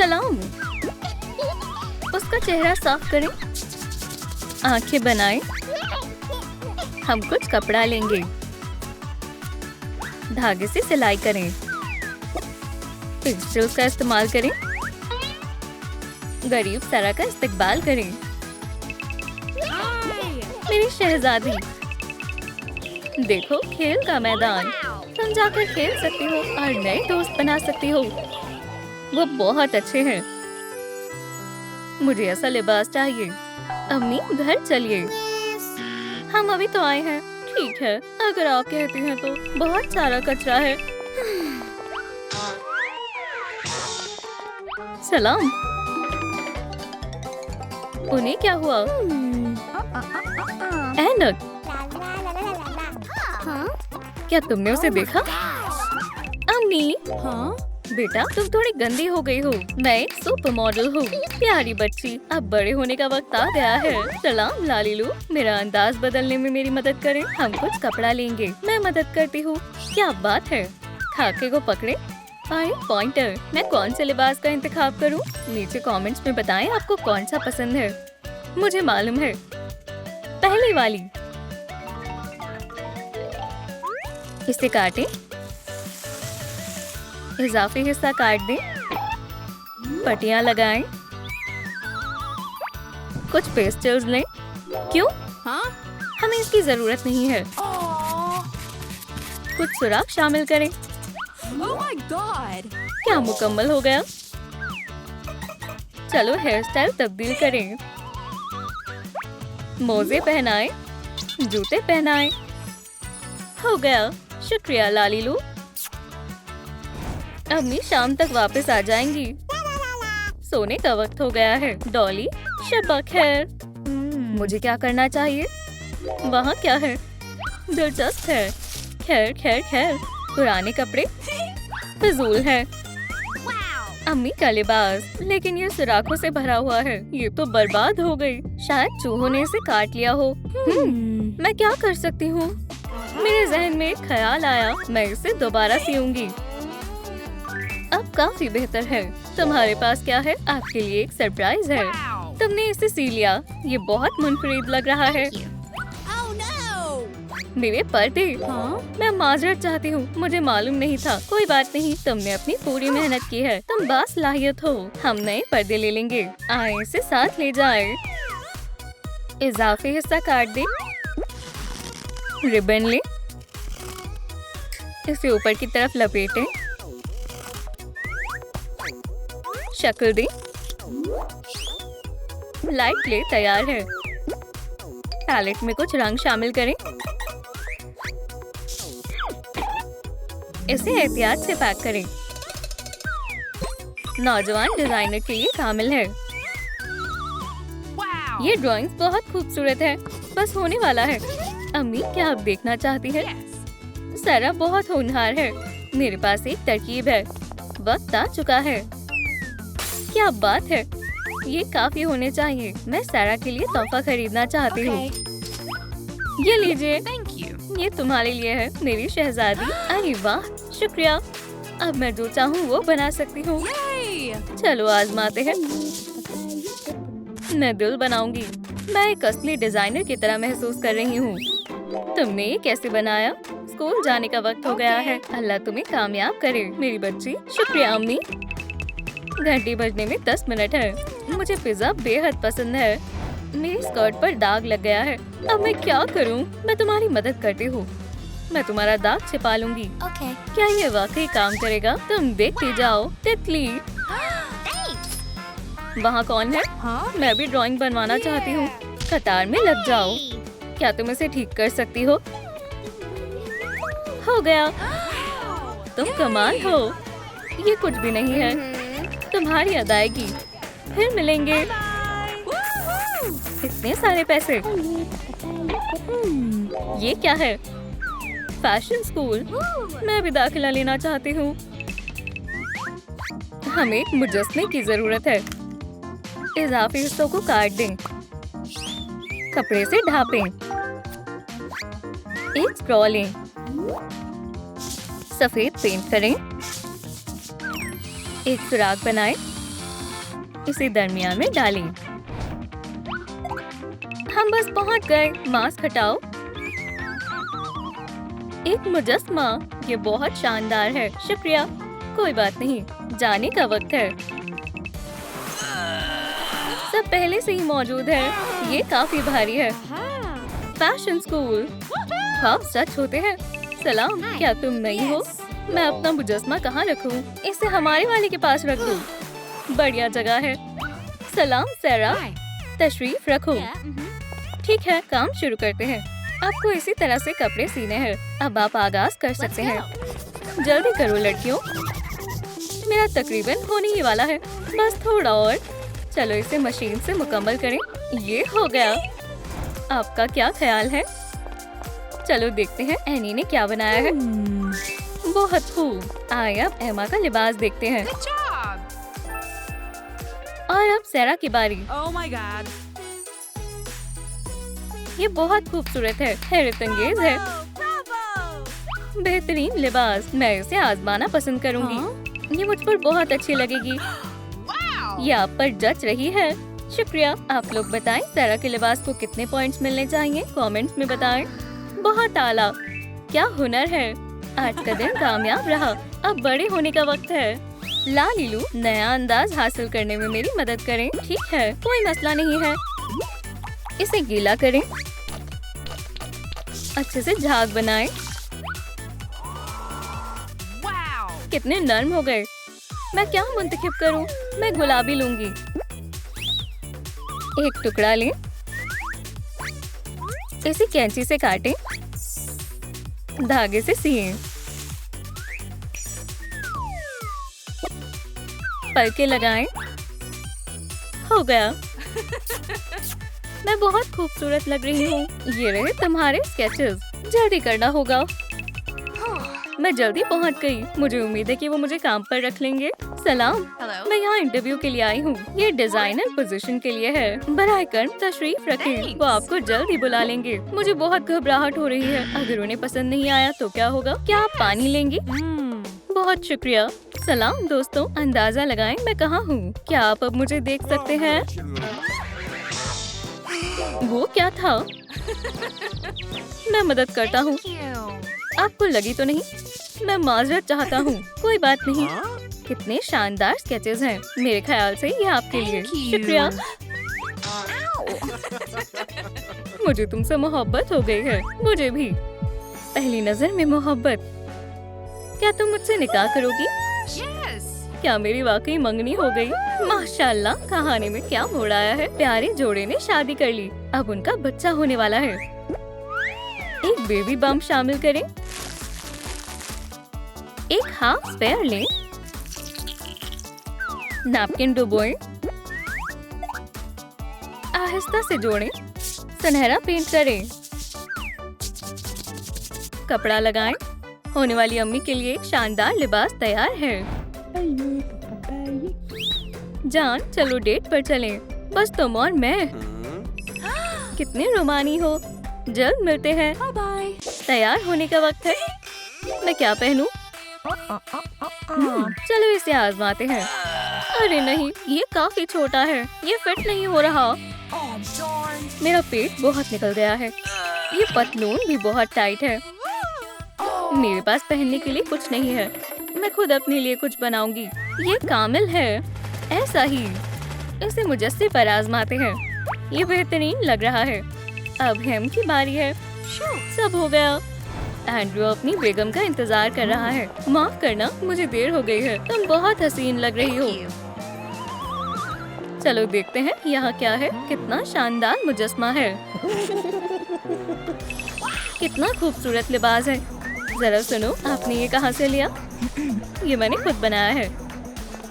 सलाम। उसका चेहरा साफ करें, आंखें बनाएं। हम कुछ कपड़ा लेंगे, धागे से सिलाई करें, पेस्टल्स का इस्तेमाल करें, गरीब सारा का इस्तेमाल करें। मेरी शहजादी, देखो खेल का मैदान। तुम जाकर खेल सकती हो और नए दोस्त बना सकती हो। वो बहुत अच्छे हैं। मुझे ऐसा लिबास चाहिए। अम्मी घर चलिए, हम अभी तो आए हैं। ठीक है, अगर आप कहती हैं तो। बहुत सारा कचरा है। सलाम। उन्हें क्या हुआ? ऐनक, क्या तुमने उसे देखा? अम्मी, हाँ बेटा, तुम थोड़ी गंदी हो गई हो। मैं एक सुपर मॉडल हूँ। प्यारी बच्ची, अब बड़े होने का वक्त आ गया है। सलाम लालीलू, मेरा अंदाज बदलने में मेरी मदद करें। हम कुछ कपड़ा लेंगे। मैं मदद करती हूँ। क्या बात है। खाके को पकड़े। आए पॉइंटर, मैं कौन से लिबास का इंतखाब करूँ? नीचे कमेंट्स में बताएं आपको कौन सा पसंद है। मुझे मालूम है, पहली वाली। इसे काटें, इजाफी हिस्सा काट दें, पट्टियां लगाएं, कुछ पेस्टल्स लें। क्यों? हाँ, हमें इसकी जरूरत नहीं है। कुछ सुराख शामिल करें। Oh my God! क्या मुकम्मल हो गया? चलो हेयर स्टाइल तब्दील करें। मोजे पहनाएं, जूते पहनाएं। हो गया। शुक्रिया लालीलू। अम्मी शाम तक वापस आ जाएंगी। सोने का वक्त हो गया है। डॉली, शब्बा खैर। मुझे क्या करना चाहिए? वहाँ क्या है? दिलचस्प है। खैर खैर खैर, पुराने कपड़े फिजूल है। अम्मी का लिबास, लेकिन ये सुराखों से भरा हुआ है। ये तो बर्बाद हो गई। शायद चूहों ने इसे काट लिया हो। मैं क्या कर सकती हूँ? मेरे जहन में एक ख्याल आया। मैं इसे दोबारा सीऊंगी। अब काफी बेहतर है। तुम्हारे पास क्या है? आपके लिए एक सरप्राइज है। तुमने इसे सी लिया। ये बहुत मुनफरिद लग रहा है। मेरे पर्दे। मैं माजरत चाहती हूँ, मुझे मालूम नहीं था। कोई बात नहीं, तुमने अपनी पूरी मेहनत की है। तुम बासलाहियत हो। हम नए पर्दे ले लेंगे। आए इसे साथ ले जाए। इजाफी हिस्सा काट दे, रिबन ले, इसे ऊपर की तरफ लपेटें, शक्ल दे। लाइट क्ले तैयार है। पैलेट में कुछ रंग शामिल करें। इसे एहतियात से पैक करें। नौजवान डिजाइनर के लिए कामिल है। ये ड्राइंग्स बहुत खूबसूरत है। बस होने वाला है। अम्मी, क्या आप देखना चाहती हैं? सारा बहुत होनहार है। मेरे पास एक तरकीब है। वक्त आ चुका है। क्या बात है। ये काफी होने चाहिए। मैं सारा के लिए तोहफा खरीदना चाहती हूँ। ये लीजिए। ये तुम्हारे लिए है मेरी शहजादी। अरे वाह, शुक्रिया। अब मैं जो चाहूँ वो बना सकती हूँ। चलो आजमाते हैं। मैं दिल बनाऊंगी। मैं एक असली डिजाइनर की तरह महसूस कर रही हूँ। तुमने ये कैसे बनाया? स्कूल जाने का वक्त हो गया है। अल्लाह तुम्हें कामयाब करे मेरी बच्ची। शुक्रिया अम्मी। घंटी बजने में 10 मिनट है। मुझे पिज्जा बेहद पसंद है। मेरी स्कर्ट पर दाग लग गया है। अब मैं क्या करूं? मैं तुम्हारी मदद करती हूँ। मैं तुम्हारा दाग छिपा लूंगी। क्या ये वाकई काम करेगा? तुम देखती जाओ। तितली, वहाँ कौन है? मैं भी ड्राइंग बनवाना चाहती हूँ। कतार में लग जाओ। क्या तुम इसे ठीक कर सकती हो? हो गया। तुम कमाल हो। ये कुछ भी नहीं है। तुम्हारी अदायगी। फिर मिलेंगे। इतने सारे पैसे। ये क्या है? Fashion school. मैं भी दाखिला लेना चाहती हूँ। हमें एक मुजस्समे की जरूरत है। इजाफी हिस्सों को काट दें, कपड़े से ढापें, एक स्ट्रॉ लें, सफेद पेंट करें, एक सुराख बनाएं, इसे दरमियान में डालें। हम बस पहुंच गए। मास्क हटाओ। एक मुजस्समा, ये बहुत शानदार है। शुक्रिया। कोई बात नहीं, जाने का वक्त है। सब पहले से ही मौजूद है। ये काफी भारी है। फैशन स्कूल, ख्वाब सच होते हैं। सलाम, क्या तुम नई हो? मैं अपना मुजस्समा कहाँ रखूं? इसे हमारे वाले के पास रख दूं। बढ़िया जगह है। सलाम सेरा, तशरीफ रखो। ठीक है, काम शुरू करते हैं। आपको इसी तरह से कपड़े सीने हैं। अब आप आगाज कर सकते हैं। जल्दी करो लड़कियों, मेरा तकरीबन होने ही वाला है। बस थोड़ा और। चलो इसे मशीन से मुकम्मल करें। ये हो गया। आपका क्या ख्याल है? चलो देखते हैं एनी ने क्या बनाया है। बहुत खूब। आइए अब एमा का लिबास देखते हैं। और अब सेरा की बारी। Oh my God. ये बहुत खूबसूरत है, हैरत अंगेज है। Bravo! बेहतरीन लिबास, मैं इसे आजमाना पसंद करूंगी। ये मुझ पर बहुत अच्छी लगेगी। ये आप पर जच रही है। शुक्रिया। आप लोग बताएं सेरा के लिबास को कितने पॉइंट्स मिलने चाहिए? कमेंट्स में बताएं। बहुत आला, क्या हुनर है। आज का दिन कामयाब रहा। अब बड़े होने का वक्त है। लालीलू, नया अंदाज हासिल करने में मेरी मदद करें। ठीक है, कोई मसला नहीं है। इसे गीला करें, अच्छे से झाग बनाएं। Wow! कितने नर्म हो गए। मैं क्या मुंतखब करूं? मैं गुलाबी लूंगी। एक टुकड़ा लें, इसे कैंची से काटें, धागे से सिएं। पलके लगाएं। हो गया। मैं बहुत खूबसूरत लग रही हूँ। ये रहे तुम्हारे स्केचेस। जल्दी करना होगा। मैं जल्दी पहुँच गई। मुझे उम्मीद है कि वो मुझे काम पर रख लेंगे। सलाम, Hello. मैं यहाँ इंटरव्यू के लिए आई हूँ। ये डिजाइनर पोजीशन के लिए है। बराए कर्म तशरीफ रखें। Thanks. वो आपको जल्द ही बुला लेंगे। मुझे बहुत घबराहट हो रही है। अगर उन्हें पसंद नहीं आया तो क्या होगा? क्या आप पानी लेंगी? बहुत शुक्रिया। सलाम दोस्तों, अंदाजा लगाएं मैं कहाँ हूँ। क्या आप अब मुझे देख सकते हैं? वो क्या था? मैं मदद करता हूँ। आपको लगी तो नहीं? मैं माजरत चाहता हूँ। कोई बात नहीं। कितने शानदार स्केचेस हैं। मेरे ख्याल से ये आपके लिए। Thank you. शुक्रिया। मुझे तुमसे मोहब्बत हो गई है। मुझे भी। पहली नजर में मोहब्बत। क्या तुम मुझसे निकाह करोगी? Yes! क्या मेरी वाकई मंगनी हो गई? माशाल्लाह, कहानी में क्या मोड़ आया है। प्यारे जोड़े ने शादी कर ली। अब उनका बच्चा होने वाला है। एक बेबी बम्प शामिल करें। एक हाफ स्पेयर लें। नैपकिन डुबोएं। आहिस्ता से जोड़ें। सुनहरा पेंट करें। कपड़ा लगाएं। होने वाली अम्मी के लिए एक शानदार लिबास तैयार है। जान, चलो डेट पर चलें। बस तुम और मैं। कितने रोमानी हो। जल्द मिलते हैं। Bye bye. तैयार होने का वक्त है। मैं क्या पहनूं? चलो इसे आजमाते हैं। अरे नहीं, ये काफी छोटा है। ये फिट नहीं हो रहा। Oh darn. मेरा पेट बहुत निकल गया है। ये पतलून भी बहुत टाइट है। मेरे पास पहनने के लिए कुछ नहीं है। मैं खुद अपने लिए कुछ बनाऊंगी। ये कामिल है। ऐसा ही। इसे मुजस्से पर आजमाते हैं। ये बेहतरीन लग रहा है। अब हेम की बारी है। सब हो गया। एंड्रू अपनी बेगम का इंतजार कर रहा है। माफ करना, मुझे देर हो गई है। तुम बहुत हसीन लग रही हो। चलो देखते हैं यहाँ क्या है। कितना शानदार मुजस्मा है। कितना खूबसूरत लिबास है। जरा सुनो, आपने ये कहाँ से लिया? ये मैंने खुद बनाया है।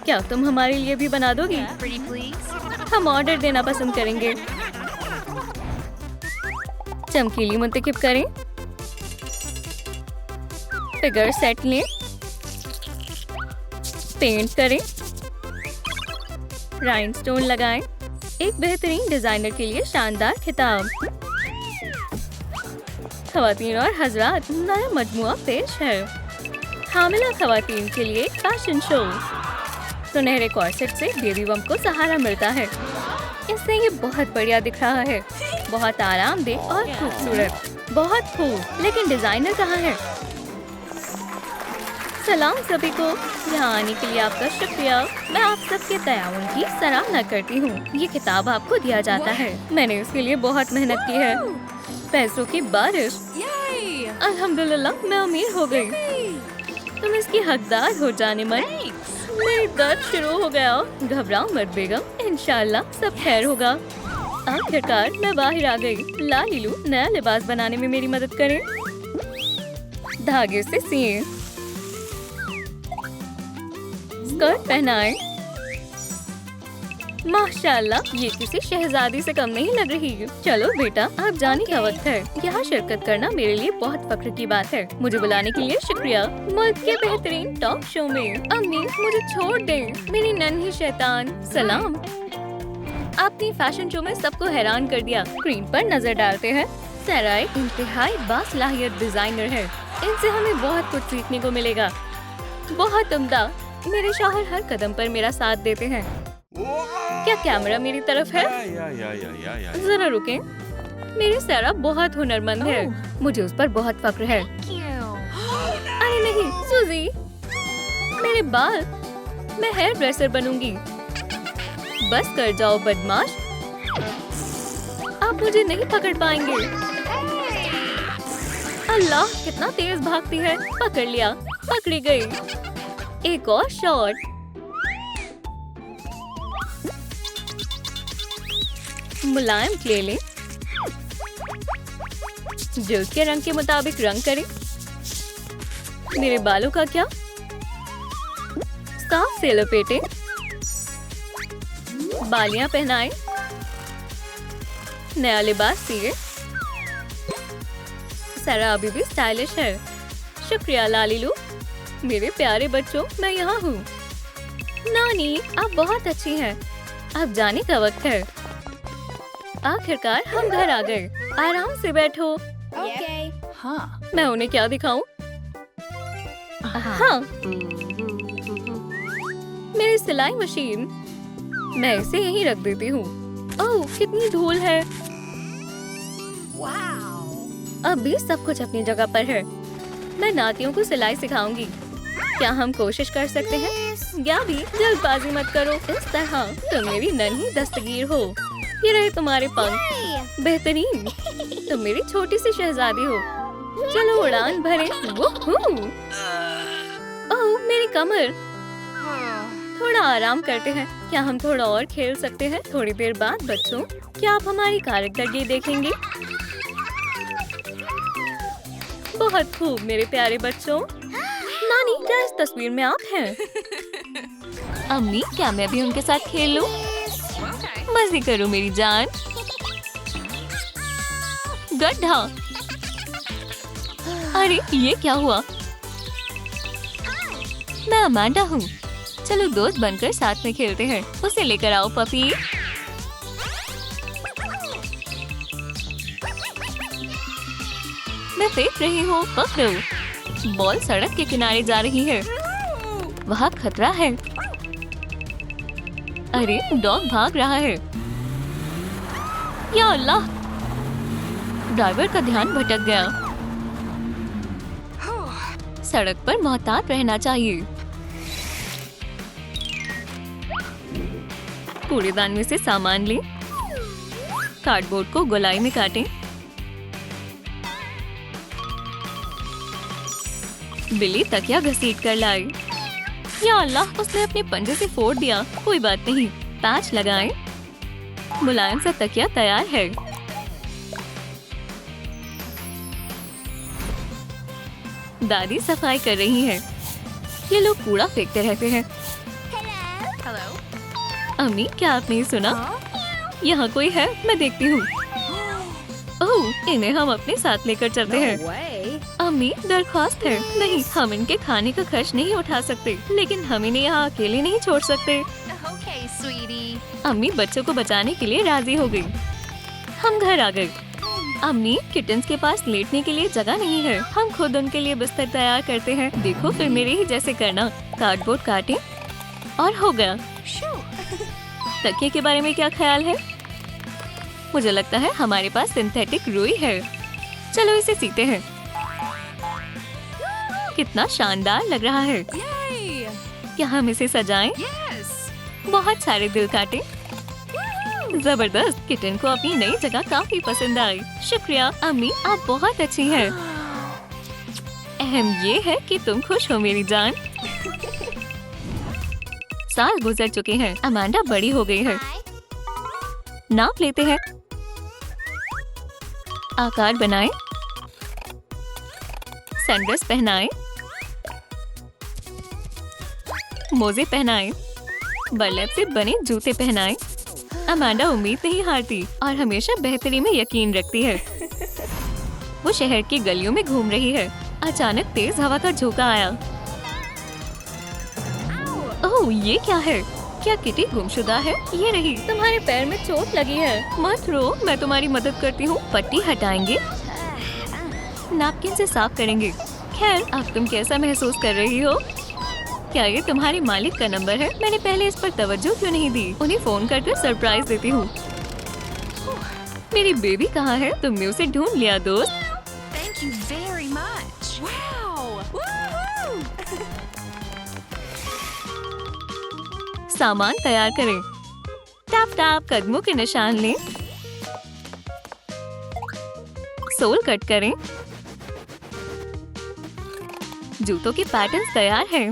क्या तुम हमारे लिए भी बना दोगी? Pretty please. हम ऑर्डर देना पसंद करेंगे। चमकीली मुंतखब करें। फिगर सेट लें। पेंट करें। राइनस्टोन लगाएं। एक बेहतरीन डिजाइनर के लिए शानदार खिताब। खवातीन और हजरात, नया मजमुआ पेश है। हामिला खवातीन के लिए एक फैशन शो। सुनहरे कॉर्सेट से बेबी बम्प को सहारा मिलता है। इससे ये बहुत बढ़िया दिख रहा है, बहुत आरामदेह और खूबसूरत। बहुत खूब, लेकिन डिजाइनर कहाँ है? सलाम सभी को, यहाँ आने के लिए आपका शुक्रिया। मैं आप सबके ताउन की सराहना करती हूँ। ये किताब आपको दिया जाता है, मैंने इसके लिए बहुत मेहनत की है। पैसों की बारिश। अल्हम्दुलिल्लाह मैं अमीर हो गई। तुम इसकी हकदार हो जाने मन। मेरी दर्द शुरू हो गया। घबराओ मत बेगम, इंशाल्लाह सब खैर होगा। आखिरकार मैं बाहर आ गई। लालीलू नया लिबास बनाने में मेरी मदद करें। धागे से सिए, स्कर्ट पहनाएं। माशाल्लाह ये किसी शहजादी से कम नहीं लग रही। चलो बेटा, आप जाने का वक्त है। यहाँ शिरकत करना मेरे लिए बहुत फख्र की बात है। मुझे बुलाने के लिए शुक्रिया। मुल्क के बेहतरीन टॉक शो में। अम्मी मुझे छोड़ दे, मेरी नन्ही शैतान। सलाम। आपने फैशन शो में सबको हैरान कर दिया। स्क्रीन पर नजर डालते हैं। सराय इंतहाई बासलाहियत डिजाइनर है। इनसे हमें बहुत कुछ सीखने को मिलेगा। बहुत उम्दा। मेरे शौहर हर कदम पर मेरा साथ देते हैं। क्या कैमरा मेरी तरफ है? जरा रुकें। मेरी सारा बहुत हुनरमंद है। मुझे उस पर बहुत फख्र है। अरे नहीं सूजी, मेरे बाल। मैं हेयर ड्रेसर बनूंगी। बस कर जाओ बदमाश, आप मुझे नहीं पकड़ पाएंगे। अल्लाह कितना तेज भागती है। पकड़ लिया, पकड़ी गई। एक और शॉट। मुलायम क्ले लें। जूस के रंग के मुताबिक रंग करें। मेरे बालों का क्या? साफ से लपेटें। बालियां पहनाएं। नया लिबास सिए। सारा अभी भी स्टाइलिश है। शुक्रिया लालीलू। मेरे प्यारे बच्चों, मैं यहाँ हूँ। नानी आप बहुत अच्छी हैं। अब जाने का वक्त है। आखिरकार हम घर आ गए। आराम से बैठो। हाँ। मैं उन्हें क्या दिखाऊं? हाँ, मेरी सिलाई मशीन। मैं इसे यहीं रख देती हूँ। ओह कितनी धूल है। अब भी सब कुछ अपनी जगह पर है। मैं नातियों को सिलाई सिखाऊंगी। क्या हम कोशिश कर सकते हैं? गाबी जल्दबाजी मत करो। इस तरह तुम मेरी नन्ही दस्तगीर हो। ये रहे तुम्हारे पंख। बेहतरीन। तुम मेरी छोटी सी शहजादी हो। चलो उड़ान भरे। ओह मेरी कमर। थोड़ा आराम करते हैं। क्या हम थोड़ा और खेल सकते हैं? थोड़ी देर बाद बच्चों, क्या आप हमारी कारकर्दगी देखेंगे? बहुत खूब मेरे प्यारे बच्चों। नानी क्या इस तस्वीर में आप हैं? अम्मी क्या मैं भी उनके साथ खेल लूं? मजे करो मेरी जान। गड्ढा। अरे ये क्या हुआ? मैं अमांडा हूँ। चलो दोस्त बनकर साथ में खेलते हैं। उसे लेकर आओ पपी। मैं फेंक रही हूँ, पकड़ो। बॉल सड़क के किनारे जा रही है। वहाँ खतरा है। अरे डॉग भाग रहा है। या अल्लाह, ड्राइवर का ध्यान भटक गया। सड़क पर मोहतात रहना चाहिए। कूड़ेदान में से सामान लें। कार्डबोर्ड को गोलाई में काटें। बिल्ली तकिया घसीट कर लाई। या अल्लाह, उसने अपने पंजे से फोड़ दिया। कोई बात नहीं, पैच लगाएं। मुलायम सा तकिया तैयार है। दादी सफाई कर रही हैं। ये लोग कूड़ा फेंकते रहते हैं। अम्मी क्या आपने सुना? यहाँ कोई है, मैं देखती हूँ। ओह, इन्हें हम अपने साथ लेकर चलते हैं। अम्मी दरख्वास्त है। नहीं, हम इनके खाने का खर्च नहीं उठा सकते, लेकिन हम इन्हें यहाँ अकेले नहीं छोड़ सकते। अम्मी बच्चों को बचाने के लिए राजी हो गई। हम घर आ गए। अम्मी किटन्स के पास लेटने के लिए जगह नहीं है। हम खुद उनके लिए बिस्तर तैयार करते हैं। देखो फिर मेरे ही जैसे करना। कार्डबोर्ड काटें, और हो गया। तकिए के बारे में क्या ख्याल है? मुझे लगता है हमारे पास सिंथेटिक रुई है। चलो इसे सीते हैं। कितना शानदार लग रहा है। क्या हम इसे सजाएं? बहुत सारे दिल काटे। जबरदस्त। किटन को अपनी नई जगह काफी पसंद आई। शुक्रिया अम्मी, आप बहुत अच्छी हैं। अहम ये है कि तुम खुश हो मेरी जान। साल गुजर चुके हैं। अमांडा बड़ी हो गई है। नाप लेते हैं। आकार बनाएं, सनड्रेस पहनाएं, मोजे पहनाएं, बरलैप से बने जूते पहनाएं। अमांडा उम्मीद नहीं हारती और हमेशा बेहतरी में यकीन रखती है। वो शहर की गलियों में घूम रही है। अचानक तेज हवा का झोंका आया। ओह, ये क्या है? क्या किटी गुमशुदा है? ये रही। तुम्हारे पैर में चोट लगी है। मत रो, मैं तुम्हारी मदद करती हूँ। पट्टी हटाएंगे, नैपकिन से साफ करेंगे। खैर, अब तुम कैसा महसूस कर रही हो? क्या ये तुम्हारे मालिक का नंबर है? मैंने पहले इस पर तवज्जो क्यों नहीं दी? उन्हें फोन करके सरप्राइज देती हूँ। मेरी बेबी कहाँ है? तुमने उसे ढूंढ लिया दोस्त। Thank you very much. Wow. Woohoo! सामान तैयार करें। टैप टैप कदमों के निशान लें। सोल कट करें। जूतों के पैटर्न्स तैयार हैं।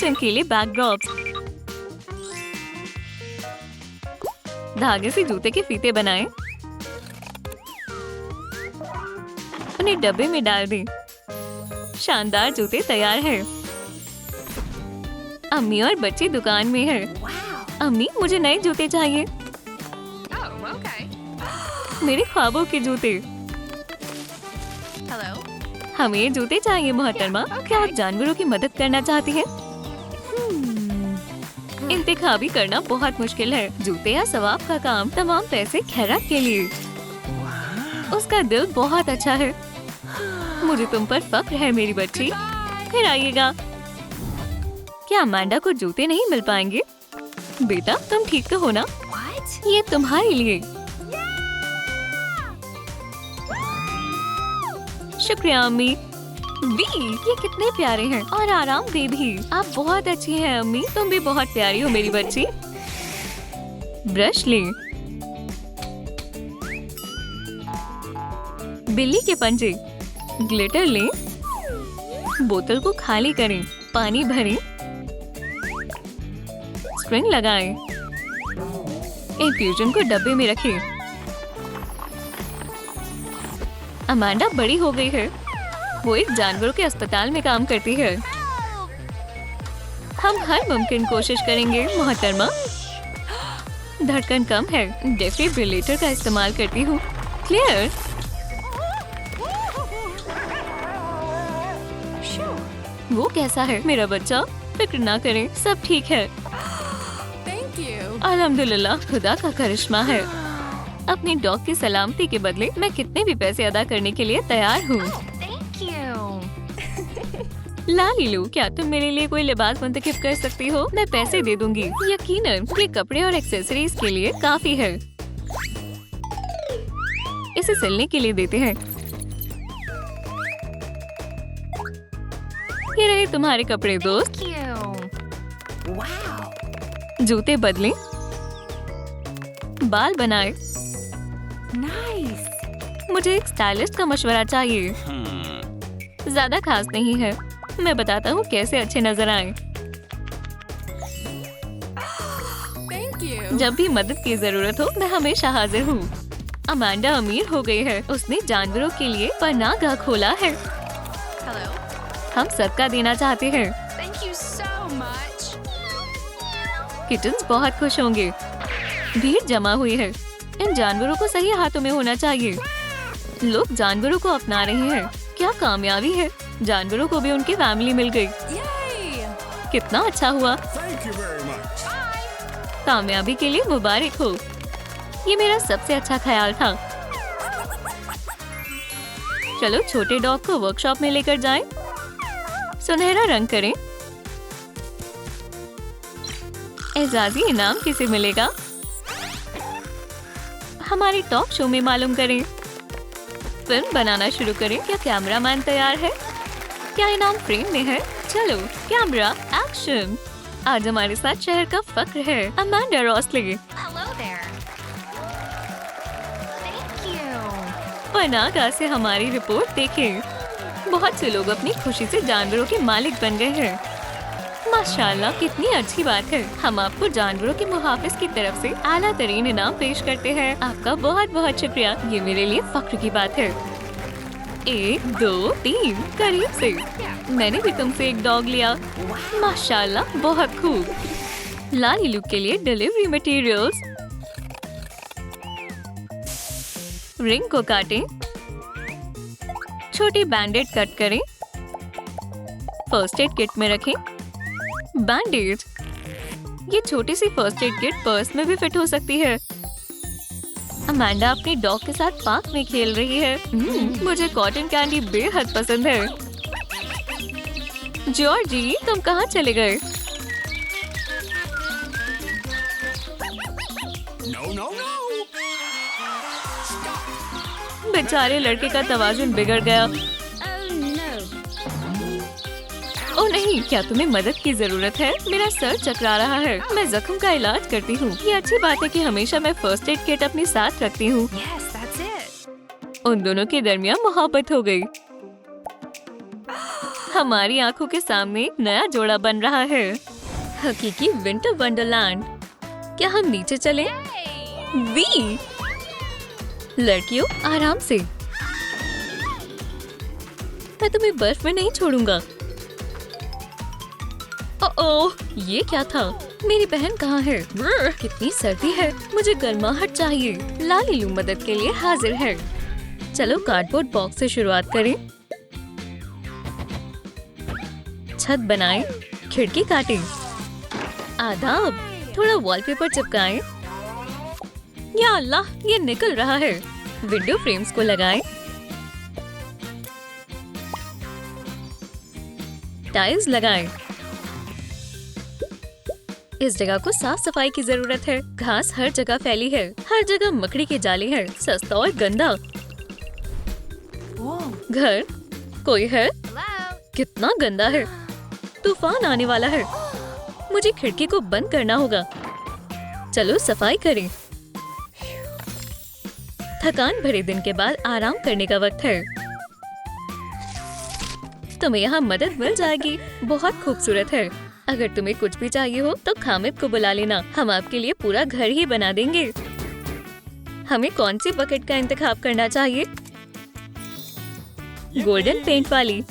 चमकीले बैकड्रॉप्स। धागे से जूते के फीते बनाएं। उन्हें डब्बे में डाल दें। शानदार जूते तैयार हैं। अम्मी और बच्चे दुकान में हैं। अम्मी, मुझे नए जूते चाहिए। Oh, okay. मेरे ख्वाबों के जूते। Hello. हमें ये जूते चाहिए मोहतरमा। क्या आप जानवरों की मदद करना चाहती हैं? इंतखाबी करना बहुत मुश्किल है। जूते या सवाब का काम। तमाम पैसे खैरात के लिए। उसका दिल बहुत अच्छा है। मुझे तुम पर फख्र है मेरी बच्ची। फिर आइएगा। क्या अमांडा को जूते नहीं मिल पाएंगे? बेटा, तुम ठीक तो हो ना? What? ये तुम्हारे लिए। शुक्रिया अम्मी। वी, ये कितने प्यारे हैं और आरामदेह भी। आप बहुत अच्छी हैं अम्मी। तुम भी बहुत प्यारी हो मेरी बच्ची। ब्रश लें। बिल्ली के पंजे। ग्लिटर लें। बोतल को खाली करें। पानी भरें। स्प्रिंग लगाएं। इन्फ्यूजन को डब्बे में रखें। अमांडा बड़ी हो गई है। वो एक जानवरों के अस्पताल में काम करती है। हम हर मुमकिन कोशिश करेंगे मोहतरमा। धड़कन कम है। डेफिब्रिलेटर का इस्तेमाल करती हूँ। क्लियर? वो कैसा है मेरा बच्चा? फिक्र ना करें, सब ठीक है। Thank you. अल्हम्दुलिल्लाह, खुदा का करिश्मा है। अपनी डॉग की सलामती के बदले मैं कितने भी पैसे अदा करने के लिए तैयार हूँ। Thank you. लालीलू, क्या तुम मेरे लिए कोई लिबास मुंतखब कर सकती हो? मैं पैसे दे दूंगी। यकीनन, ये कपड़े और एक्सेसरीज के लिए काफी है। इसे सिलने के लिए देते हैं। ये रहे तुम्हारे कपड़े दोस्त। Thank you. Wow. जूते बदलें। बाल बनाए। Nice. मुझे एक स्टाइलिस्ट का मशवरा चाहिए। ज्यादा खास नहीं है। मैं बताता हूँ कैसे अच्छे नजर आए। Thank you. जब भी मदद की जरूरत हो, मैं हमेशा हाजिर हूँ। अमांडा अमीर हो गई है। उसने जानवरों के लिए पनाहगाह खोला है। Hello. हम सदका देना चाहते हैं। Thank you so much. Kittens बहुत खुश होंगे। भीड़ जमा हुई है। इन जानवरों को सही हाथों में होना चाहिए। लोग जानवरों को अपना रहे हैं। क्या कामयाबी है। जानवरों को भी उनकी फैमिली मिल गई। Yay. कितना अच्छा हुआ। Thank you very much. कामयाबी के लिए मुबारक हो। ये मेरा सबसे अच्छा ख्याल था। चलो छोटे डॉग को वर्कशॉप में लेकर जाएं। सुनहरा रंग करें। एजाजी इनाम किसे मिलेगा? हमारे टॉक शो में मालूम करें। फिल्म बनाना शुरू करें। क्या कैमरामैन तैयार है? क्या इनाम फ्रेम में है? चलो कैमरा एक्शन। आज हमारे साथ शहर का फक्र है Amanda Rossley. Hello there. Thank you. पनागा से हमारी रिपोर्ट देखें। बहुत से लोग अपनी खुशी से जानवरों के मालिक बन गए हैं। माशाल्लाह, कितनी अच्छी बात है। हम आपको जानवरों के मुहाफिज की तरफ से आला तरीन इनाम पेश करते हैं। आपका बहुत बहुत शुक्रिया। ये मेरे लिए फख्र की बात है। 1, 2, 3 करीब से। मैंने भी तुमसे एक डॉग लिया। माशाल्लाह, बहुत खूब। लाली लुक के लिए डिलीवरी मटेरियल्स। रिंग को काटें। छोटी बैंडेड कट करें। फर्स्ट एड किट में रखें। बैंडेज। ये छोटी सी फर्स्ट एड किट पर्स में भी फिट हो सकती है। अमांडा अपनी डॉग के साथ पार्क में खेल रही है। मुझे कॉटन कैंडी बेहद पसंद है। जॉर्जी, तुम कहाँ चले गए? No. बेचारे लड़के का तवाज़ुन बिगड़ गया। Oh no. ओह नहीं, क्या तुम्हें मदद की जरूरत है? मेरा सर चकरा रहा है। मैं जख्म का इलाज करती हूँ। ये अच्छी बात है कि हमेशा मैं फर्स्ट एड किट अपने साथ रखती हूँ। Yes, that's it. उन दोनों के दरमियान मोहब्बत हो गई। हमारी आंखों के सामने एक नया जोड़ा बन रहा है। हकीकी विंटर वंडरलैंड। क्या हम नीचे चलें? वी लड़कियों, आराम से। मैं तुम्हें बर्फ में नहीं छोड़ूंगा। ओह, ये क्या था? मेरी बहन कहाँ है? कितनी सर्दी है। मुझे गर्माहट चाहिए। लाली लू मदद के लिए हाजिर है। चलो कार्डबोर्ड बॉक्स से शुरुआत करें। छत बनाएं। खिड़की काटें। आदाब। थोड़ा वॉलपेपर चिपकाएं। या अल्लाह, ये निकल रहा है। विंडो फ्रेम्स को लगाएं। टाइल्स लगाएं। इस जगह को साफ सफाई की जरूरत है। घास हर जगह फैली है। हर जगह मकड़ी के जाले हैं। सस्ता और गंदा। Whoa. घर कोई है? Hello. कितना गंदा है। तूफान आने वाला है। मुझे खिड़की को बंद करना होगा। चलो सफाई करें। थकान भरे दिन के बाद आराम करने का वक्त है। तुम्हें यहाँ मदद मिल जाएगी। बहुत खूबसूरत है। अगर तुम्हें कुछ भी चाहिए हो तो खामिद को बुला लेना। हम आपके लिए पूरा घर ही बना देंगे। हमें कौन सी बकेट का इंतखाब करना चाहिए? गोल्डन पेंट वाली।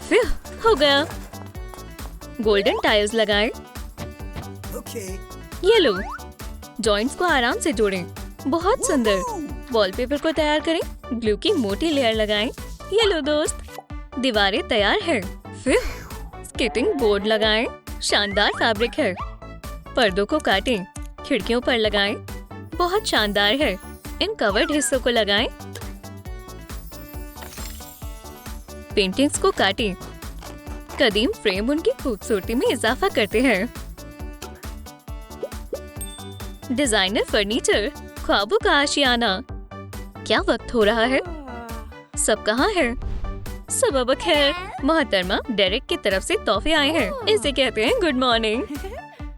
फिर हो गया। गोल्डन टाइल्स लगाएं। ये लो। जॉइंट्स को आराम से जोड़ें। बहुत सुंदर। वॉलपेपर को तैयार करें। ग्लू की मोटी लेयर लगाएं। ये लो दोस्त, दीवारें तैयार है। फिर स्केटिंग बोर्ड लगाएं। शानदार फैब्रिक है। पर्दों को काटें। खिड़कियों पर लगाएं। बहुत शानदार है। इन कवर्ड हिस्सों को लगाएं। पेंटिंग्स को काटें। कदीम फ्रेम उनकी खूबसूरती में इजाफा करते हैं। डिजाइनर फर्नीचर, ख्वाबों का आशियाना। क्या वक्त हो रहा है? सब कहाँ है? सबब खैर। मोहतरमा, डेरेक की तरफ से तोहफे आए हैं। इसे कहते हैं गुड मॉर्निंग।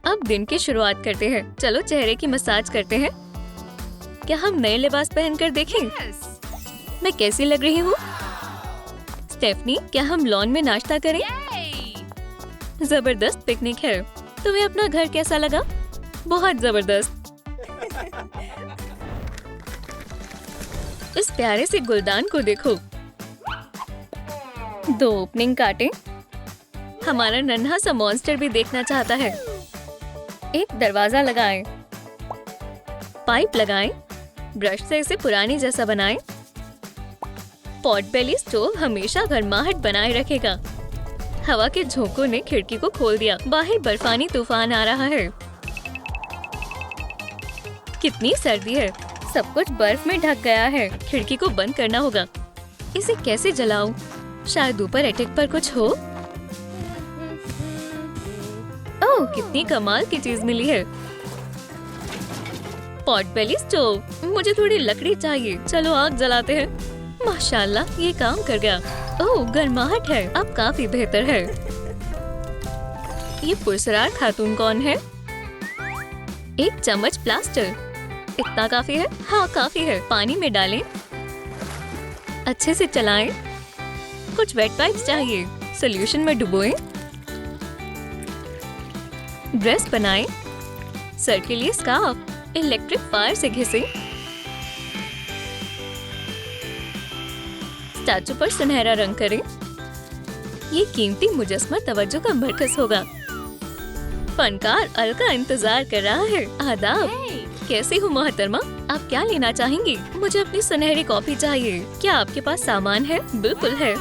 अब दिन की शुरुआत करते हैं। चलो चेहरे की मसाज करते हैं। क्या हम नए लिबास पहनकर देखें? Yes. मैं कैसी लग रही हूँ? स्टेफनी, क्या हम लॉन में नाश्ता करें? Yay. जबरदस्त पिकनिक है। तुम्हें अपना घर कैसा लगा? बहुत जबरदस्त। इस प्यारे से गुलदान को देखो। 2 ओपनिंग काटें। हमारा नन्हा सा मॉन्स्टर भी देखना चाहता है। एक दरवाजा लगाएं। पाइप लगाएं। ब्रश से इसे पुरानी जैसा बनाएं। पॉट बेली स्टोव हमेशा गर्माहट बनाए रखेगा। हवा के झोंकों ने खिड़की को खोल दिया। बाहर बर्फानी तूफान आ रहा है। कितनी सर्दी है। सब कुछ बर्फ में ढक गया है। खिड़की को बंद करना होगा। इसे कैसे जलाऊं? शायद ऊपर एटिक पर कुछ हो। ओह, कितनी कमाल की चीज मिली है। पॉट बेली स्टोव। मुझे थोड़ी लकड़ी चाहिए। चलो आग जलाते हैं। माशाल्लाह, ये काम कर गया। ओह, गर्माहट है। अब काफी बेहतर है। ये पुरस्कार खातून कौन है? एक चम्मच प्लास्टर। इतना काफी है? हाँ, काफी है। पानी में डालें, अच्छे से चलाएं। कुछ वेट पाइप्स चाहिए। सॉल्यूशन में डुबोएं। ड्रेस बनाएं। सर के लिए स्कार्फ। इलेक्ट्रिक फायर से घिसें। स्टैचू पर सुनहरा रंग करें। ये कीमती मुजस्समा तवज्जो का मरकज होगा। फनकार अलका इंतजार कर रहा है। आदाब। कैसी हो मोहतरमा? आप क्या लेना चाहेंगी? मुझे अपनी सुनहरी कॉफी चाहिए। क्या आपके पास सामान है? बिल्कुल है।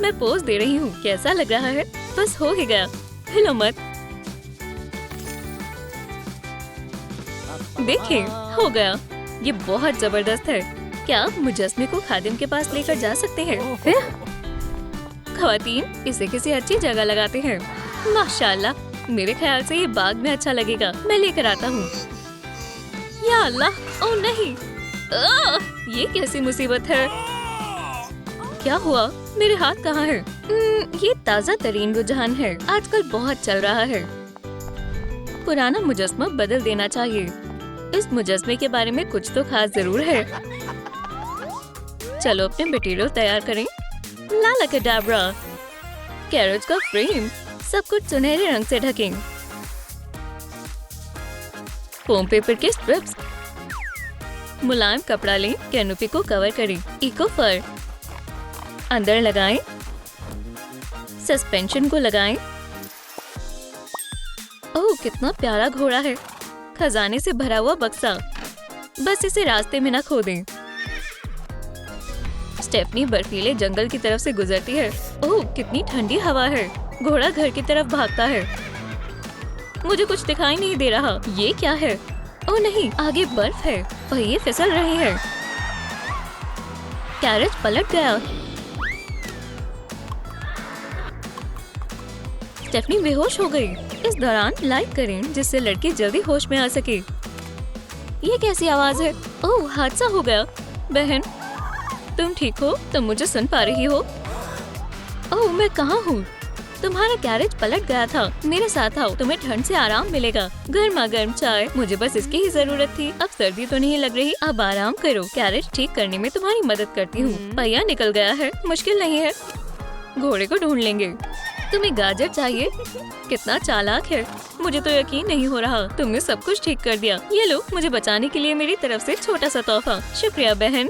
मैं पोज दे रही हूँ। कैसा लग रहा है? बस हो ही गया। हिलो मत। देखिए, हो गया। ये बहुत जबरदस्त है। क्या आप मुजस्मे को खादिम के पास लेकर जा सकते हैं? फिर ख़वातीन, इसे किसी अच्छी जगह लगाते हैं। माशाल्लाह, मेरे ख्याल से ये बाग में अच्छा लगेगा। मैं लेकर आता हूँ। या अल्लाह, ओह नहीं, ये कैसी मुसीबत है? क्या हुआ? मेरे हाथ कहाँ है? ये ताज़ा तरीन रुझान है। आजकल बहुत चल रहा है। पुराना मुजस्मा बदल देना चाहिए। इस मुजस्मे के बारे में कुछ तो खास जरूर है। चलो अपने मटेरियल तैयार करें। लाला कडाब्रा। कैरेट का फ्रेम। सब कुछ सुनहरे रंग से ढकें। फोम पेपर के स्ट्रिप्स। मुलायम कपड़ा लें। कैनोपी को कवर करें। इको फर अंदर लगाएं। सस्पेंशन को लगाएं। ओह, कितना प्यारा घोड़ा है। खजाने से भरा हुआ बक्सा। बस इसे रास्ते में न खो दें। स्टेफनी बर्फीले जंगल की तरफ से गुजरती है। ओह, कितनी ठंडी हवा है। घोड़ा घर की तरफ भागता है। मुझे कुछ दिखाई नहीं दे रहा। ये क्या है? ओह नहीं, आगे बर्फ है। पहिए फिसल रहे हैं। कैरेज पलट गया। स्टेफनी बेहोश हो गई। इस दौरान लाइक करें जिससे लड़की जल्दी होश में आ सके। ये कैसी आवाज है? ओह, हादसा हो गया। बहन, तुम ठीक हो? तुम मुझे सुन पा रही हो? ओह, मैं कहाँ हूँ? तुम्हारा कैरेज पलट गया था। मेरे साथ आओ, तुम्हें ठंड से आराम मिलेगा। गर्मा गर्म चाय। मुझे बस इसकी ही जरूरत थी। अब सर्दी तो नहीं लग रही। अब आराम करो। कैरेज ठीक करने में तुम्हारी मदद करती हूँ। पहिया निकल गया है। मुश्किल नहीं है। घोड़े को ढूंढ लेंगे। तुम्हें गाजर चाहिए? कितना चालाक है। मुझे तो यकीन नहीं हो रहा। तुमने सब कुछ ठीक कर दिया। ये लो, मुझे बचाने के लिए मेरी तरफ से छोटा सा तोहफा। शुक्रिया बहन।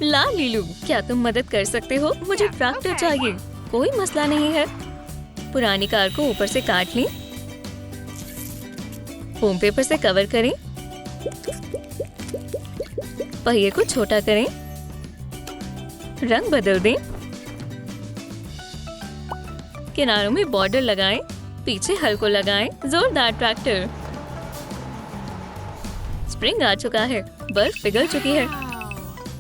ला लीलू, क्या तुम मदद कर सकते हो? मुझे ट्रैक्टर चाहिए। कोई मसला नहीं है। पुरानी कार को ऊपर से काट लें। फोम पेपर से कवर करें। पहिए को छोटा करें। रंग बदल दें। किनारों में बॉर्डर लगाएं। पीछे हल को लगाएं। जोरदार ट्रैक्टर। स्प्रिंग आ चुका है। बर्फ पिघल चुकी है।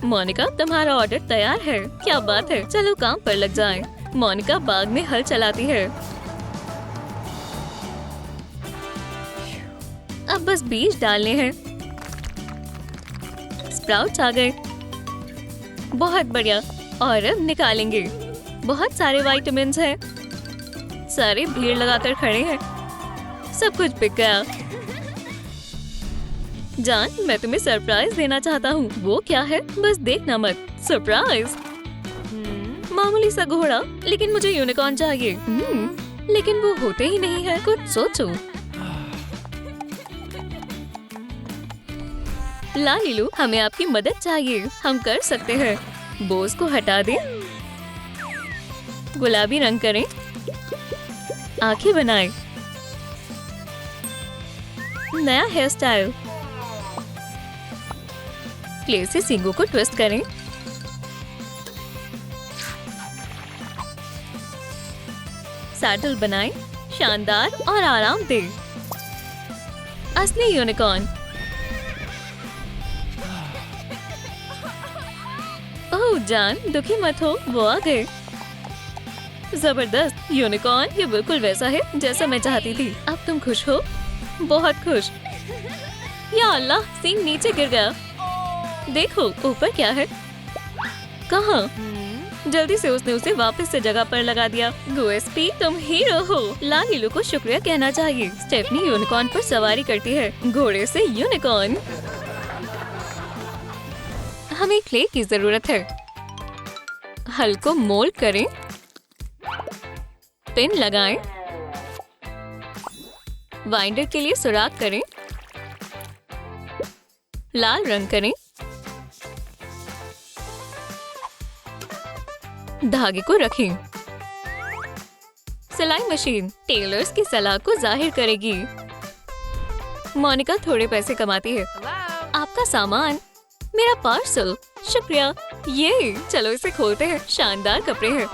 मोनिका, तुम्हारा ऑर्डर तैयार है। क्या बात है। चलो काम पर लग जाएं। मोनिका बाग में हल चलाती है। अब बस बीज डालने हैं। स्प्राउट्स आ गए। बहुत बढ़िया। और अब निकालेंगे। बहुत सारे विटामिन्स हैं। सारे भीड़ लगाकर खड़े हैं। सब कुछ बिक गया। जान, मैं तुम्हें सरप्राइज देना चाहता हूँ। वो क्या है? बस देखना मत। सरप्राइज। मामूली सा घोड़ा, लेकिन मुझे यूनिकॉर्न चाहिए। लेकिन वो होते ही नहीं है। कुछ सोचो। ला लीलू, हमें आपकी मदद चाहिए। हम कर सकते हैं। बोझ को हटा दें। गुलाबी रंग करें। आंखें बनाएं। नया हेयर स्टाइल। क्ले से सींगों को ट्विस्ट करें। सैडल बनाएं। शानदार और आरामदेह। असली यूनिकॉर्न। ओह जान, दुखी मत हो। वो आ गए। जबरदस्त यूनिकॉर्न, ये बिल्कुल वैसा है जैसा मैं चाहती थी। अब तुम खुश हो? बहुत खुश। या अल्लाह, सींग नीचे गिर गया। देखो ऊपर क्या है। कहाँ? जल्दी से उसने उसे वापस से जगह पर लगा दिया। गोएसपी, तुम हीरो हो। लालीलू को शुक्रिया कहना चाहिए। स्टेफनी यूनिकॉर्न पर सवारी करती है, घोड़े से यूनिकॉर्न। हमें क्ले की जरूरत है। हल को मोल्ड करें, पिन लगाएं, वाइंडर के लिए सुराख करें, लाल रंग करें, धागे को रखें। सिलाई मशीन टेलर्स की सलाह को जाहिर करेगी। मोनिका थोड़े पैसे कमाती है। आपका सामान, मेरा पार्सल, शुक्रिया। ये चलो इसे खोलते हैं। शानदार कपड़े हैं।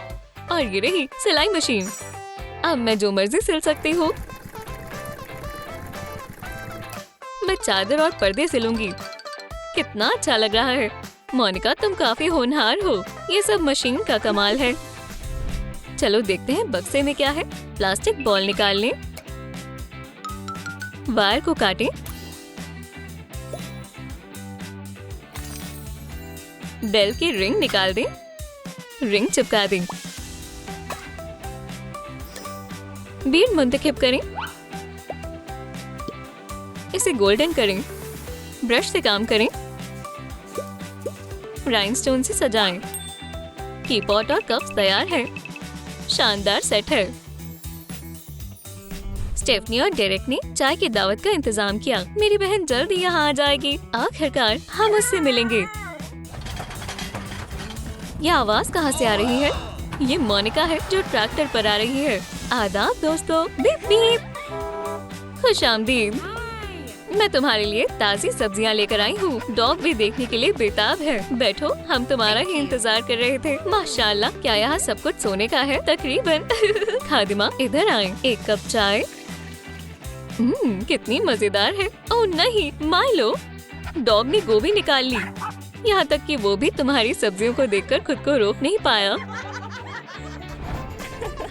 और ये रही सिलाई मशीन। अब मैं जो मर्जी सिल सकती हूँ। मैं चादर और पर्दे सिलूंगी। कितना अच्छा लग रहा है। मोनिका, तुम काफी होनहार हो। ये सब मशीन का कमाल है। चलो देखते हैं बक्से में क्या है। प्लास्टिक बॉल निकाल लें, वायर को काटें, बेल की रिंग निकाल दें, रिंग चिपका दें, बीड मुंतखब करें, इसे गोल्डन करें, ब्रश से काम करें, राइनस्टोन से सजाएं। टीपॉट और कप्स तैयार है। शानदार सेट है। स्टेफनी और डेरेक ने चाय की दावत का इंतजाम किया। मेरी बहन जल्द ही यहाँ आ जाएगी। आखिरकार हम उससे मिलेंगे। यह आवाज कहाँ से आ रही है? ये मोनिका है जो ट्रैक्टर पर आ रही है। आदाब दोस्तों, बीप बीप। खुशामदीद। मैं तुम्हारे लिए ताजी सब्जियां लेकर आई हूँ। डॉग भी देखने के लिए बेताब है। बैठो, हम तुम्हारा ही इंतजार कर रहे थे। माशाल्लाह, क्या यहाँ सब कुछ सोने का है? तकरीबन। खादिमा, इधर आए, एक कप चाय। कितनी मजेदार है। ओह नहीं, माइलो। डॉग ने गोभी निकाल ली। यहाँ तक कि वो भी तुम्हारी सब्जियों को देखकर खुद को रोक नहीं पाया।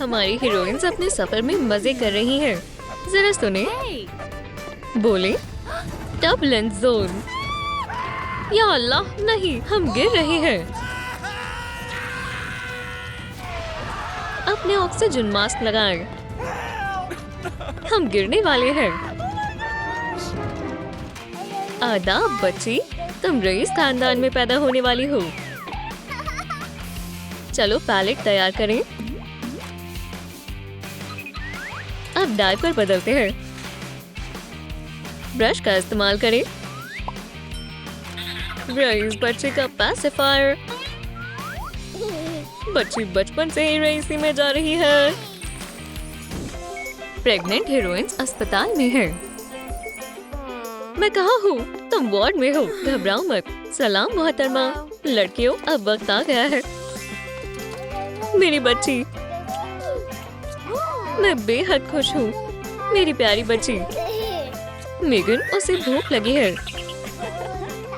हमारी हीरोइंस अपने सफर में मजे कर रही हैं। जरा सुने। बोले, टर्बुलेंस जोन। या अल्लाह, नहीं, हम गिर रहे हैं। अपने ऑक्सीजन मास्क लगाएं। हम गिरने वाले हैं। आदाब बच्ची, तुम रईस खानदान में पैदा होने वाली हो। चलो पैलेट तैयार करें। अब डायपर बदलते हैं। ब्रश का इस्तेमाल करें। रईस बच्चे का पैसिफायर। बच्ची बचपन से ही रईसी में जा रही है। प्रेग्नेंट हीरोइंस अस्पताल में है। मैं कहाँ हूँ? तुम वार्ड में हो। घबराओ मत। सलाम मोहतरमा। लड़कियों, अब वक्त आ गया है। मेरी बच्ची, मैं बेहद खुश हूँ। मेरी प्यारी बच्ची। मेगन, उसे भूख लगी है।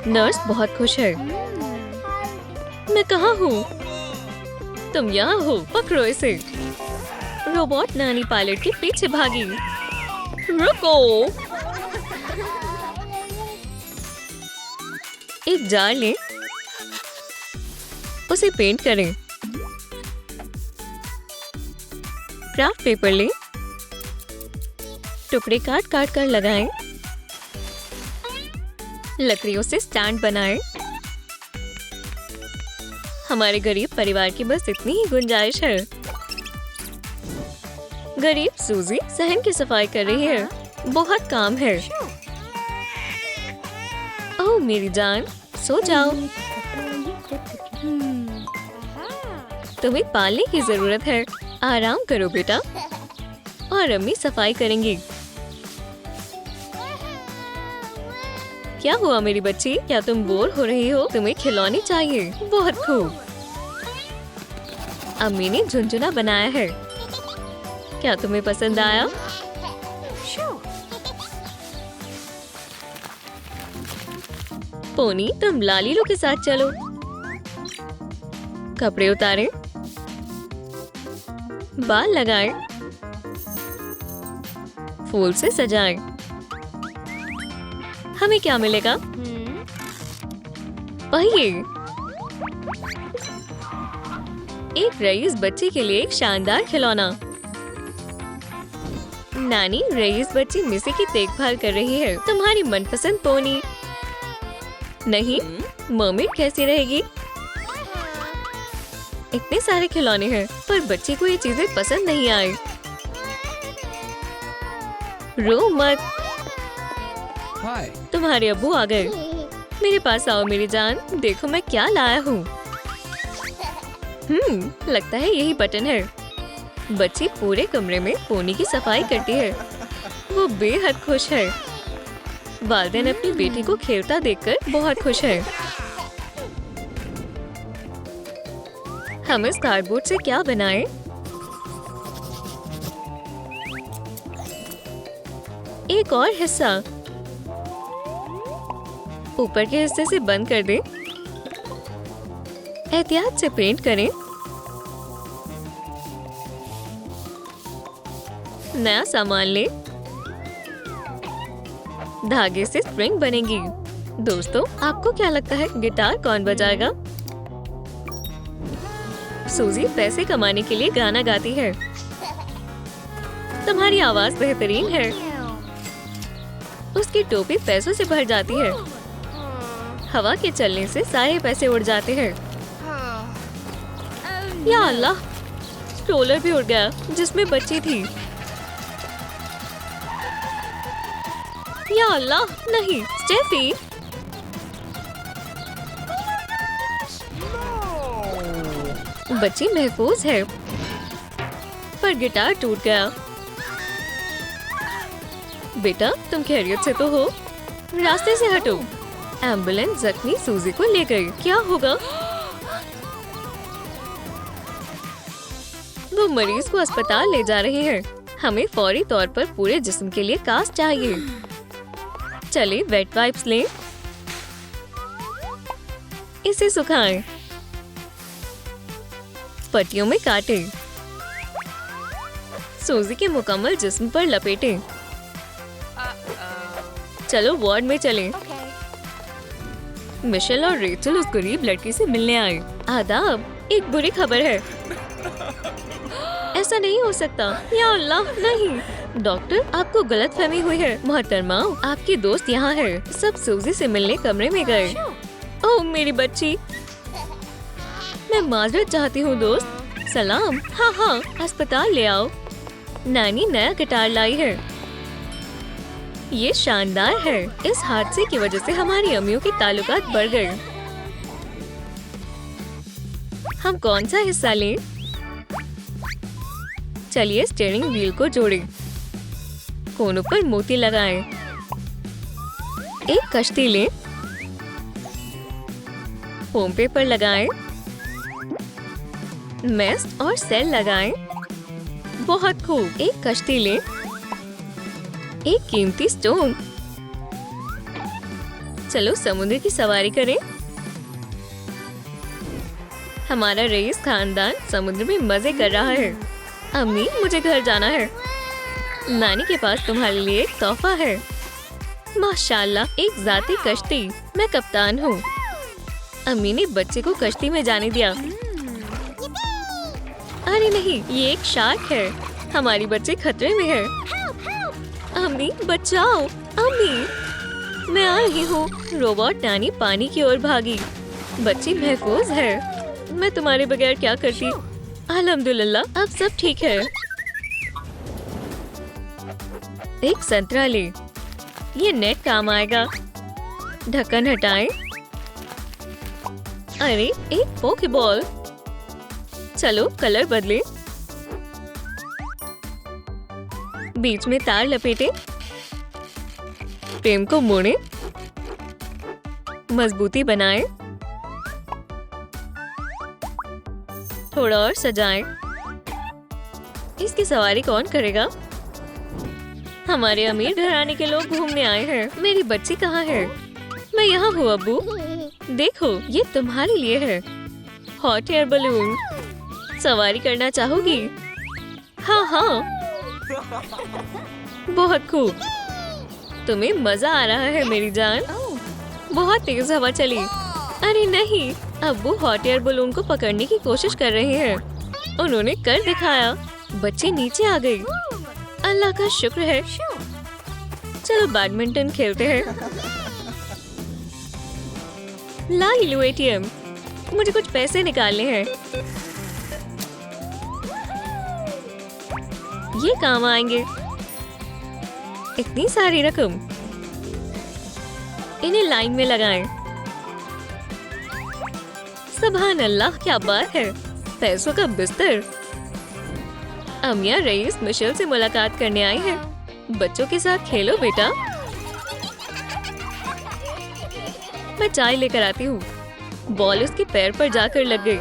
नर्स बहुत खुश है। मैं कहाँ हूँ? तुम यहाँ हो। पकड़ो इसे। रोबोट नानी पायलट के पीछे भागी। रुको। एक जार लें, उसे पेंट करें। क्राफ्ट पेपर लें, टुकड़े काट काट कर लगाएं। लकड़ियों से स्टैंड बनाएं। हमारे गरीब परिवार की बस इतनी ही गुंजाइश है। गरीब सूजी सहन की सफाई कर रही है। बहुत काम है। ओह मेरी जान, सो जाओ। तुम्हें पालने की जरूरत है। आराम करो बेटा। और अम्मी सफाई करेंगी। क्या हुआ मेरी बच्ची? क्या तुम बोर हो रही हो? तुम्हें खिलौने चाहिए। बहुत खूब। अम्मी ने झुनझुना बनाया है। क्या तुम्हें पसंद आया? पोनी, तुम लालीलू के साथ चलो। कपड़े उतारें। बाल लगाएं, फूल से सजाएं। हमें क्या मिलेगा? पहिए। एक रईस बच्चे के लिए एक शानदार खिलौना। नानी रईस बच्ची मिसी की देखभाल कर रही है। तुम्हारी मनपसंद पोनी। नहीं, मर्मेड कैसी रहेगी? इतने सारे खिलौने हैं, पर बच्ची को ये चीजें पसंद नहीं आए। रो मत। तुम्हारे अब्बू आ गए। मेरे पास आओ मेरी जान, देखो मैं क्या लाया हूँ। लगता है यही बटन है। बच्ची पूरे कमरे में पोनी की सफाई करती है। वो बेहद खुश है। वालिदैन अपनी बेटी को खेलता देखकर बहुत खुश है। हम इस कार्डबोर्ड से क्या बनाएं? एक और हिस्सा। ऊपर के हिस्से से बंद कर दें। एहतियात से पेंट करें। नया सामान लें। धागे से स्ट्रिंग बनेगी। दोस्तों, आपको क्या लगता है गिटार कौन बजाएगा? सूजी पैसे कमाने के लिए गाना गाती है। तुम्हारी आवाज बेहतरीन है। उसकी टोपी पैसों से भर जाती है। हवा के चलने से सारे पैसे उड़ जाते हैं। या अल्लाह, स्ट्रोलर भी उड़ गया जिसमें बच्ची थी। या अल्लाह, नहीं, स्टेफी। बच्ची महफूज है, पर गिटार टूट गया। बेटा, तुम खैरियत से तो हो? रास्ते से हटो। एम्बुलेंस जख्मी सूजी को ले गई। क्या होगा? वो मरीज को अस्पताल ले जा रहे हैं। हमें फौरी तौर पर पूरे जिस्म के लिए कास्ट चाहिए। चले वेट वाइप्स लें। इसे सुखाएं। पट्टियों में काटें। सूजी के मुकम्मल जिस्म पर लपेटें। चलो वार्ड में चलें। मिशेल और रेचल उस गरीब लड़की से मिलने आए। आदाब, एक बुरी खबर है। ऐसा नहीं हो सकता। या अल्लाह, नहीं। डॉक्टर, आपको गलतफहमी हुई है। मोहतरमा, आपकी दोस्त यहाँ है। सब सूजी से मिलने कमरे में गए। ओह मेरी बच्ची, मैं माजरत चाहती हूँ दोस्त। सलाम। हाँ, अस्पताल ले आओ। नानी नया गिटार लाई है। ये शानदार है। इस हादसे की वजह से हमारी अम्मियों के ताल्लुकात बढ़ गए। हम कौन सा हिस्सा लें? चलिए स्टीयरिंग व्हील को जोड़ें। कोनों पर मोती लगाएं। एक कश्ती लें। फोम पेपर लगाएं। मेस्ट और सेल लगाएं। बहुत खूब। एक कश्ती लें। एक कीमती स्टोन। चलो समुद्र की सवारी करें। हमारा रईस खानदान समुद्र में मजे कर रहा है। अम्मी, मुझे घर जाना है। नानी के पास तुम्हारे लिए एक तोहफा है। माशाल्लाह, एक जाती कश्ती। मैं कप्तान हूँ। अम्मी ने बच्चे को कश्ती में जाने दिया। अरे नहीं, ये एक शार्क है। हमारी बच्ची खतरे में है। अम्मी बचाओ। अम्मी, मैं आ रही हूँ। रोबोट नानी पानी की ओर भागी। बच्ची महफूज है। मैं तुम्हारे बगैर क्या करती। अल्हम्दुलिल्लाह, अब सब ठीक है। एक संतरा ले। ये नेट काम आएगा। ढक्कन हटाएं। अरे, एक पोकेबॉल। चलो कलर बदले। बीच में तार लपेटे। फ्रेम को मोड़े। मजबूती बनाएं। थोड़ा और सजाएं। इसकी सवारी कौन करेगा? हमारे अमीर घराने के लोग घूमने आए हैं। मेरी बच्ची कहाँ है? मैं यहाँ हूँ अब्बू। देखो, ये तुम्हारे लिए है। Hot air balloon. सवारी करना चाहोगी? हाँ हाँ, बहुत खूब। तुम्हें मजा आ रहा है मेरी जान। बहुत तेज हवा चली। अरे नहीं, अब वो हॉट एयर बलून को पकड़ने की कोशिश कर रहे हैं। उन्होंने कर दिखाया। बच्चे नीचे आ गई। अल्लाह का शुक्र है। चलो बैडमिंटन खेलते हैं। लाई लो ATM, मुझे कुछ पैसे निकालने हैं। ये काम आएंगे। इतनी सारी रकम। इन्हें लाइन में लगाएं। सुभान अल्लाह, क्या बात है। पैसों का बिस्तर। अमिया रईस मिशेल से मुलाकात करने आई है। बच्चों के साथ खेलो बेटा। मैं चाय लेकर आती हूँ। बॉल उसके पैर पर जाकर लग गई।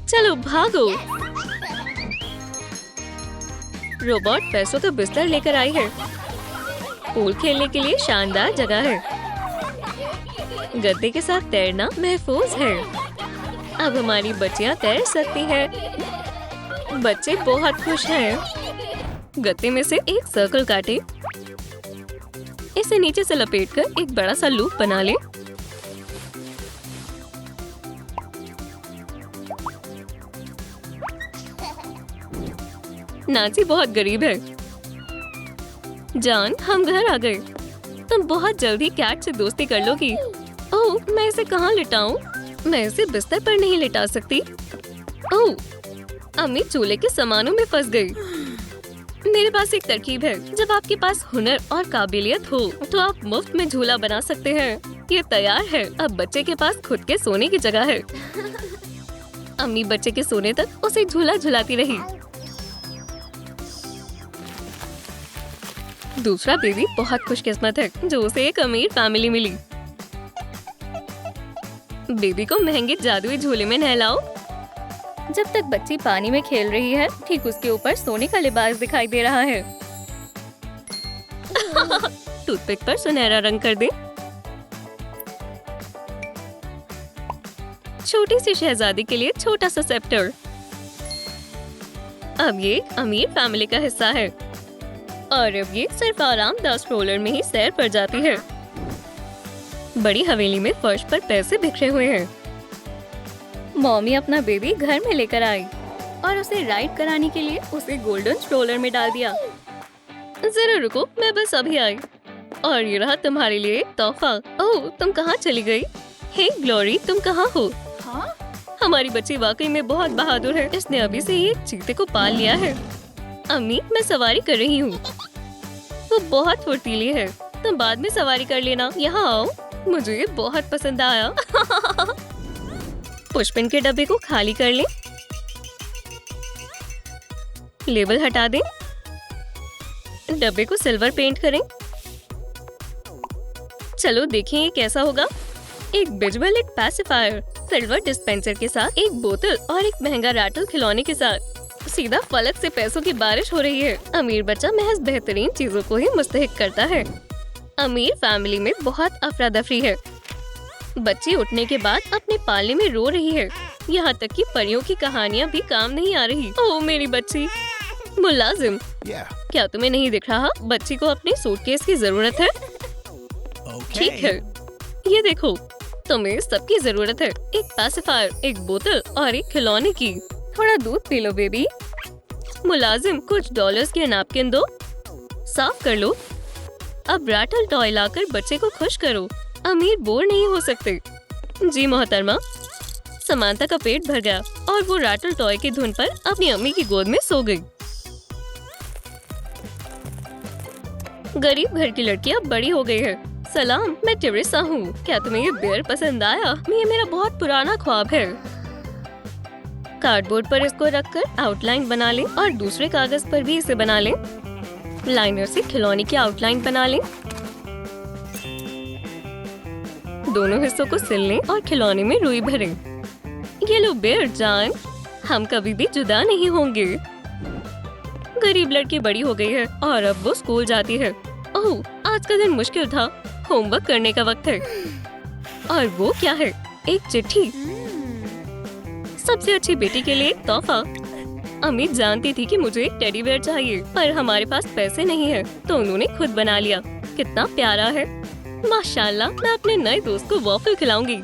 चलो भागो। रोबोट पैसों का बिस्तर लेकर आई है। पूल खेलने के लिए शानदार जगह है। गद्दे के साथ तैरना महफूज है। अब हमारी बच्चियां तैर सकती हैं। बच्चे बहुत खुश हैं। गद्दे में से एक सर्कल काटे। इसे नीचे से लपेटकर एक बड़ा सा लूप बना ले। नांसी बहुत गरीब है। जान, हम घर आ गए। तुम बहुत जल्दी कैट से दोस्ती कर लोगी। ओह, मैं इसे कहाँ लिटाऊं? मैं इसे बिस्तर पर नहीं लिटा सकती। ओह, अम्मी चूल्हे के सामानों में फंस गई। मेरे पास एक तरकीब है। जब आपके पास हुनर और काबिलियत हो तो आप मुफ्त में झूला बना सकते हैं। ये तैयार है। अब बच्चे के पास खुद के सोने की जगह है। अम्मी बच्चे के सोने तक उसे झूला झुलाती रही। दूसरा बेबी बहुत खुशकिस्मत है जो उसे एक अमीर फैमिली मिली। बेबी को महंगे जादुई झूले में नहलाओ। जब तक बच्ची पानी में खेल रही है, ठीक उसके ऊपर सोने का लिबास दिखाई दे रहा है। टूथपिक पर सुनहरा रंग कर दे। छोटी सी शहजादी के लिए छोटा सा सेप्टर। अब ये अमीर फैमिली का हिस्सा है और अब ये सिर्फ आरामदायक स्ट्रोलर में ही सैर पर जाती है। बड़ी हवेली में फर्श पर पैसे बिखरे हुए हैं। मॉमी अपना बेबी घर में लेकर आई और उसे राइड कराने के लिए उसे गोल्डन स्ट्रोलर में डाल दिया। जरा रुको, मैं बस अभी आई। और ये रहा तुम्हारे लिए एक तोहफा। ओह, तुम कहाँ चली गई? हे ग्लोरी, तुम कहाँ हो? हाँ? हमारी बच्ची वाकई में बहुत बहादुर है। इसने अभी से ही एक चीते को पाल लिया है। अम्मी, मैं सवारी कर रही हूँ। वो बहुत फुर्तीली है। तुम बाद में सवारी कर लेना। यहाँ आओ, मुझे ये बहुत पसंद आया। पुष्पिन के डब्बे को खाली कर लें। लेबल हटा दें। डब्बे को सिल्वर पेंट करें। चलो देखें ये कैसा होगा। एक बिजबलेट पैसिफायर, सिल्वर डिस्पेंसर के साथ, एक बोतल और एक महंगा रैटल खिलौने के साथ। सीधा फलक से पैसों की बारिश हो रही है। अमीर बच्चा महज बेहतरीन चीजों को ही मुस्तहिक करता है। अमीर फैमिली में बहुत अफरा दफरी है। बच्ची उठने के बाद अपने पालने में रो रही है। यहाँ तक कि परियों की कहानियाँ भी काम नहीं आ रही। ओह मेरी बच्ची। मुलाजिम, क्या तुम्हें नहीं दिख रहा? बच्ची को अपने सूटकेस की जरूरत है। ठीक है, ये देखो, तुम्हें सबकी जरूरत है। एक पैसिफायर, एक बोतल और एक खिलौने की। थोड़ा दूध पी लो बेबी। मुलाजिम, कुछ डॉलर्स के नैपकिन दो। साफ कर लो। अब रैटल टॉय लाकर बच्चे को खुश करो। अमीर बोर नहीं हो सकते। जी मोहतरमा। समांता का पेट भर गया और वो रैटल टॉय की धुन पर अपनी अम्मी की गोद में सो गई। गरीब घर की लड़की अब बड़ी हो गई है। सलाम, मैं टेरेसा हूँ। क्या तुम्हें ये बेयर पसंद आया? ये मेरा बहुत पुराना ख्वाब है। कार्डबोर्ड पर इसको रखकर आउटलाइन बना लें और दूसरे कागज पर भी इसे बना लें। लाइनर से खिलौने की आउटलाइन बना लें। दोनों हिस्सों को सिल लें और खिलौने में रुई भरें। ये लो बेयर जान, हम कभी भी जुदा नहीं होंगे। गरीब लड़की बड़ी हो गई है और अब वो स्कूल जाती है। ओह, आज का दिन मुश्किल था। होमवर्क करने का वक्त है। और वो क्या है? एक चिट्ठी। सबसे अच्छी बेटी के लिए एक तोहफा। अम्मी जानती थी कि मुझे एक टेडी बेयर चाहिए, पर हमारे पास पैसे नहीं है, तो उन्होंने खुद बना लिया। कितना प्यारा है। माशाल्लाह, मैं अपने नए दोस्त को वॉफल खिलाऊंगी।